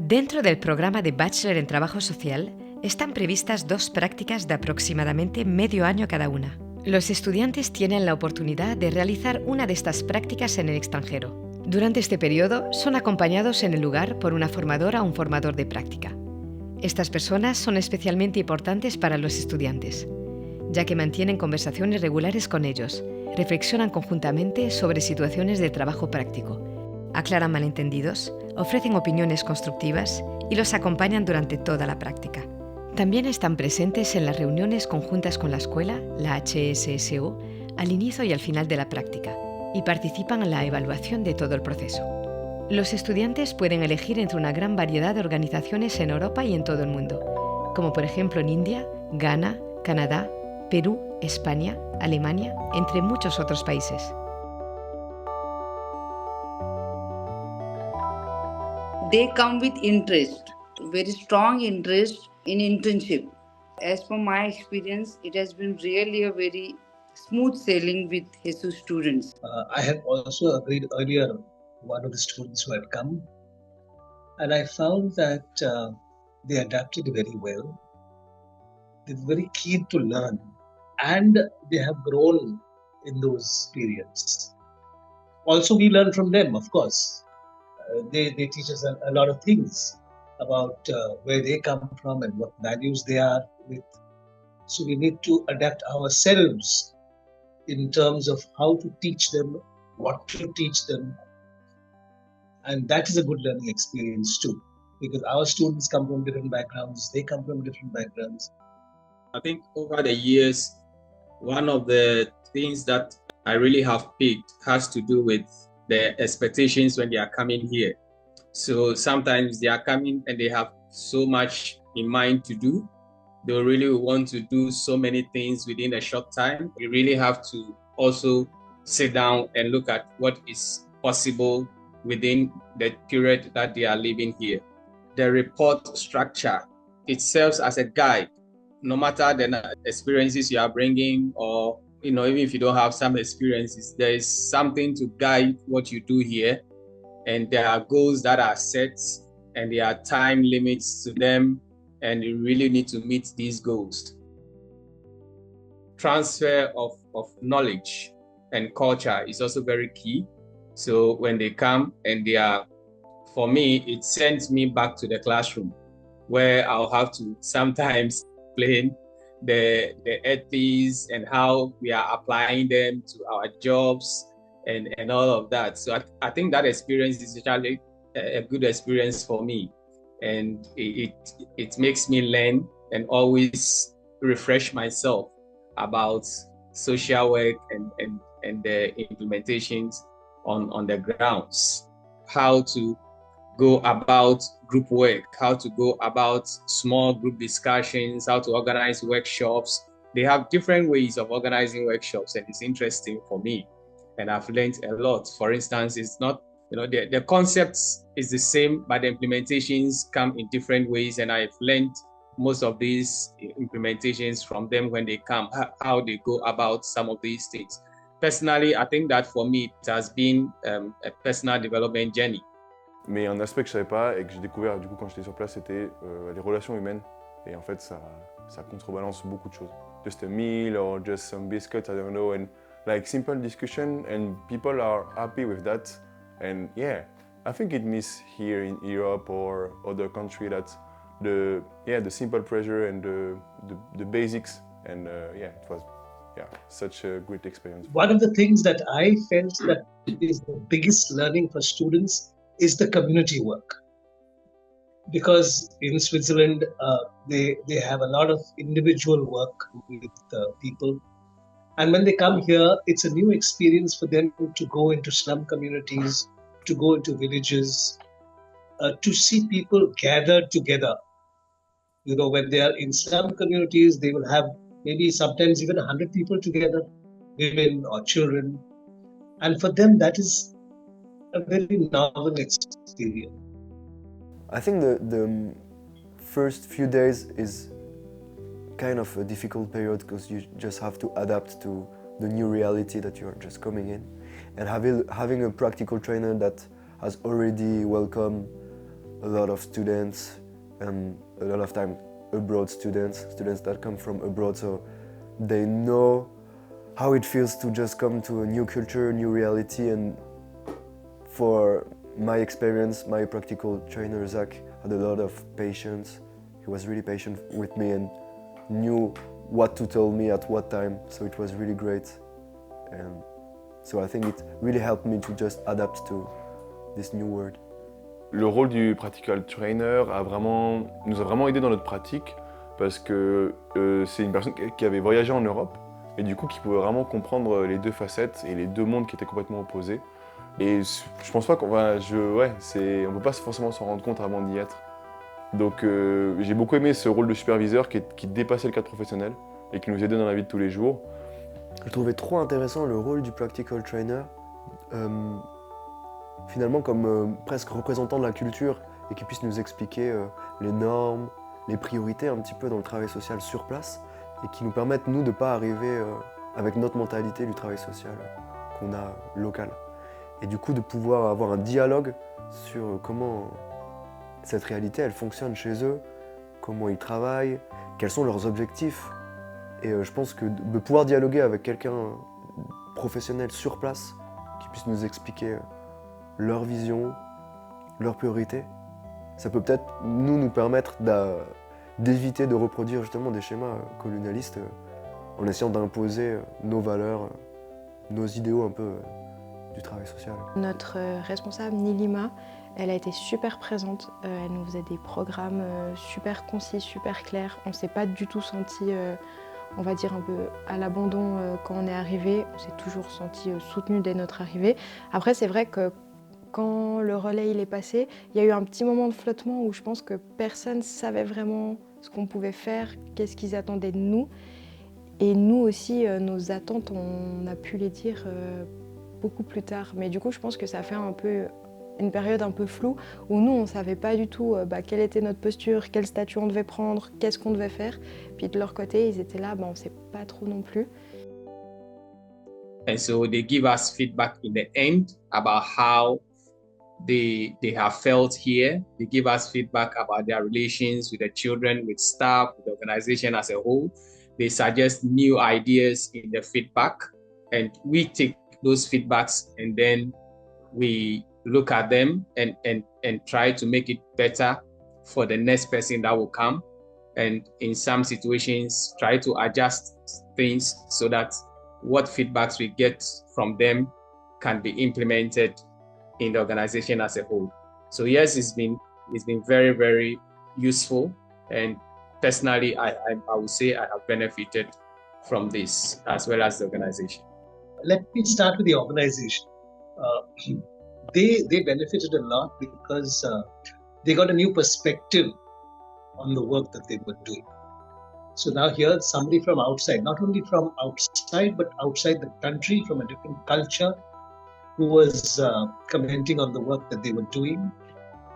Dentro del programa de Bachelor en Trabajo Social están previstas 2 prácticas de aproximadamente medio año cada una. Los estudiantes tienen la oportunidad de realizar una de estas prácticas en el extranjero. Durante este periodo son acompañados en el lugar por una formadora o un formador de práctica. Estas personas son especialmente importantes para los estudiantes, ya que mantienen conversaciones regulares con ellos, reflexionan conjuntamente sobre situaciones de trabajo práctico, aclaran malentendidos, ofrecen opiniones constructivas y los acompañan durante toda la práctica. También están presentes en las reuniones conjuntas con la escuela, la HES-SO, al inicio y al final de la práctica, y participan en la evaluación de todo el proceso. Los estudiantes pueden elegir entre una gran variedad de organizaciones en Europa y en todo el mundo, como por ejemplo en India, Ghana, Canadá, Perú, España, Alemania, entre muchos otros países. They come with interest, very strong interest in internship. As per my experience, it has been really a very smooth sailing with HES-SO students. I have also agreed earlier one of the students who had come, and I found that they adapted very well. They're very keen to learn, and they have grown in those periods. Also, we learn from them, of course. They teach us a lot of things about where they come from and what values they are with. So we need to adapt ourselves in terms of how to teach them, what to teach them. And that is a good learning experience too, because our students come from different backgrounds, they come from different backgrounds. I think over the years, one of the things that I really have picked has to do with the expectations when they are coming here. So sometimes they are coming and they have so much in mind to do. They really want to do so many things within a short time. We really have to also sit down and look at what is possible within the period that they are living here. The report structure, it serves as a guide, no matter the experiences you are bringing, or even if you don't have some experiences, there is something to guide what you do here. And there are goals that are set and there are time limits to them, and you really need to meet these goals. Transfer of knowledge and culture is also very key. So when they come and for me, it sends me back to the classroom where I'll have to sometimes explain the ethics and how we are applying them to our jobs and all of that. So I think that experience is actually a good experience for me. And it makes me learn and always refresh myself about social work and the implementations on the grounds. How to go about group work, how to go about small group discussions, how to organize workshops. They have different ways of organizing workshops, and it's interesting for me. And I've learned a lot. For instance, it's not, the concepts is the same, but the implementations come in different ways. And I've learned most of these implementations from them when they come, how they go about some of these things. Personally, I think that for me, it has been a personal development journey. Mais un aspect que je savais pas et que j'ai découvert du coup quand j'étais sur place, c'était les relations humaines. Et en fait, ça contrebalance beaucoup de choses. Just a meal or just some biscuits, I don't know, and like simple discussion, and people are happy with that. And yeah, I think it miss here in Europe or other country that the simple pleasure and the basics, and it was such a great experience. One of the things that I felt that is the biggest learning for students is the community work. Because in Switzerland, they have a lot of individual work with people. And when they come here, it's a new experience for them to go into slum communities, to go into villages, to see people gathered together. When they are in slum communities, they will have maybe sometimes even 100 people together, women or children. And for them, that is a very novel experience. I think the first few days is kind of a difficult period because you just have to adapt to the new reality that you're just coming in. And having a practical trainer that has already welcomed a lot of students, and a lot of time abroad students that come from abroad, so they know how it feels to just come to a new culture, new reality. And for my experience, my practical trainer Zach had a lot of patience. He was really patient with me and knew what to tell me at what time, so it was really great. And so I think it really helped me to just adapt to this new world. Le rôle du practical trainer nous a vraiment aidé dans notre pratique parce que c'est une personne qui avait voyagé en Europe et du coup qui pouvait vraiment comprendre les deux facettes et les deux mondes qui étaient complètement opposés. Et je pense pas on peut pas forcément s'en rendre compte avant d'y être. Donc j'ai beaucoup aimé ce rôle de superviseur qui dépassait le cadre professionnel et qui nous aidait dans la vie de tous les jours. Je trouvais trop intéressant le rôle du practical trainer, finalement comme presque représentant de la culture et qui puisse nous expliquer les normes, les priorités un petit peu dans le travail social sur place et qui nous permettent nous de ne pas arriver avec notre mentalité du travail social qu'on a local. Et du coup de pouvoir avoir un dialogue sur comment cette réalité elle fonctionne chez eux, comment ils travaillent, quels sont leurs objectifs. Et je pense que de pouvoir dialoguer avec quelqu'un professionnel sur place qui puisse nous expliquer leur vision, leurs priorités, ça peut peut-être nous permettre d'éviter de reproduire justement des schémas colonialistes en essayant d'imposer nos valeurs, nos idéaux un peu du travail social. Notre responsable Nilima, elle a été super présente, elle nous faisait des programmes super concis, super clairs. On ne s'est pas du tout senti, on va dire un peu à l'abandon quand on est arrivé. On s'est toujours senti soutenu dès notre arrivée. Après c'est vrai que quand le relais il est passé, il y a eu un petit moment de flottement où je pense que personne ne savait vraiment ce qu'on pouvait faire, qu'est-ce qu'ils attendaient de nous. Et nous aussi, nos attentes, on a pu les dire beaucoup plus tard. Mais du coup, je pense que ça fait un peu une période un peu floue où nous, on ne savait pas du tout quelle était notre posture, quel statut on devait prendre, qu'est-ce qu'on devait faire. Puis de leur côté, ils étaient là, on ne sait pas trop non plus. And so they give us feedback in the end about how they have felt here. They give us feedback about their relations with the children, with staff, with the organization as a whole. They suggest new ideas in the feedback, and we take those feedbacks and then we look at them and try to make it better for the next person that will come. And in some situations, try to adjust things so that what feedbacks we get from them can be implemented in the organization as a whole. So yes, it's been very, very useful, and personally, I would say I have benefited from this as well as the organization. Let me start with the organization. They benefited a lot because they got a new perspective on the work that they were doing. So now here, somebody from outside, not only from outside, but outside the country, from a different culture, who was commenting on the work that they were doing.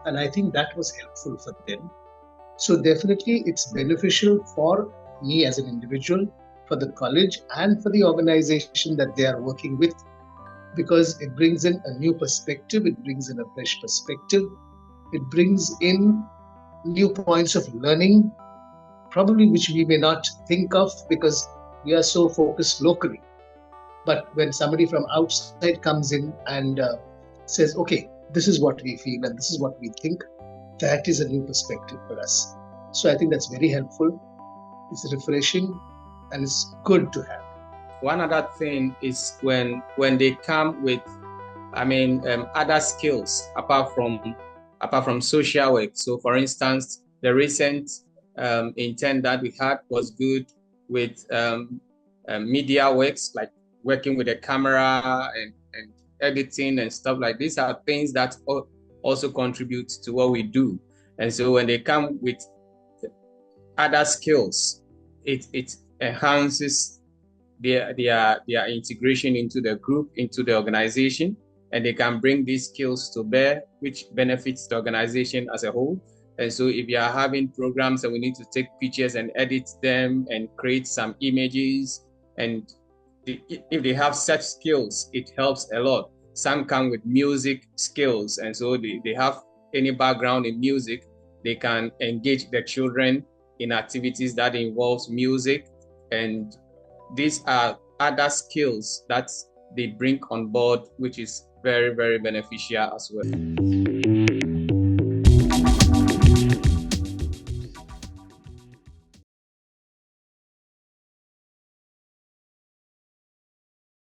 And I think that was helpful for them. So definitely it's beneficial for me as an individual, for the college, and for the organization that they are working with, because it brings in a new perspective, it brings in a fresh perspective, it brings in new points of learning, probably which we may not think of because we are so focused locally. But when somebody from outside comes in and says, okay, this is what we feel and this is what we think, that is a new perspective for us. So I think that's very helpful. It's refreshing and it's good to have. One other thing is when they come with, other skills apart from social work. So for instance, the recent intern that we had was good with media works, like working with a camera and editing and stuff like this are things that also contribute to what we do. And so when they come with other skills, it enhances their integration into the group, into the organization, and they can bring these skills to bear, which benefits the organization as a whole. And so if you are having programs and we need to take pictures and edit them and create some images, and if they have such skills, it helps a lot. Some come with music skills, and so they have any background in music, they can engage the children in activities that involves music. And these are other skills that they bring on board, which is very, very beneficial as well.